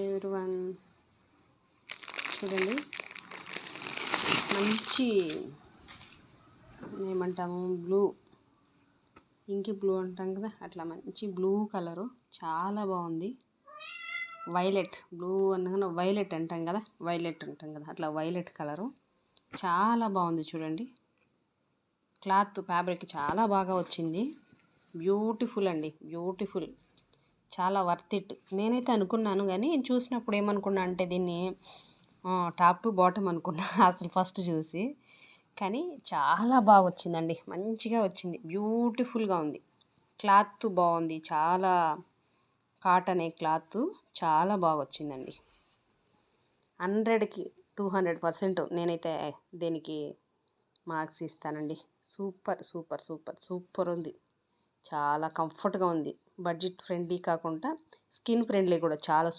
Everyone చూడండి, మంచి ఏమంటాము బ్లూ, ఇంకి బ్లూ అంటాం కదా, అట్లా మంచి బ్లూ కలరు, చాలా బాగుంది. వైలెట్ బ్లూ అనగానే వైలెట్ అంటాం కదా, అట్లా వైలెట్ కలరు చాలా బాగుంది. చూడండి, క్లాత్ ఫ్యాబ్రిక్ చాలా బాగా వచ్చింది. బ్యూటిఫుల్ అండి, బ్యూటిఫుల్, చాలా వర్త్ ఇట్. నేనైతే అనుకున్నాను, కానీ చూసినప్పుడు ఏమనుకున్నా అంటే దీన్ని టాప్ టు బాటమ్ అనుకున్నా అసలు ఫస్ట్ చూసి. కానీ చాలా బాగా వచ్చిందండి, మంచిగా వచ్చింది, బ్యూటిఫుల్గా ఉంది. క్లాత్ బాగుంది, చాలా కాటనే క్లాత్, చాలా బాగా వచ్చిందండి. 100కి 200% నేనైతే దీనికి మార్క్స్ ఇస్తానండి. సూపర్ సూపర్ సూపర్ సూపర్ ఉంది, చాలా కంఫర్ట్గా ఉంది. బడ్జెట్ ఫ్రెండ్లీ కాకుండా స్కిన్ ఫ్రెండ్లీ కూడా చాలా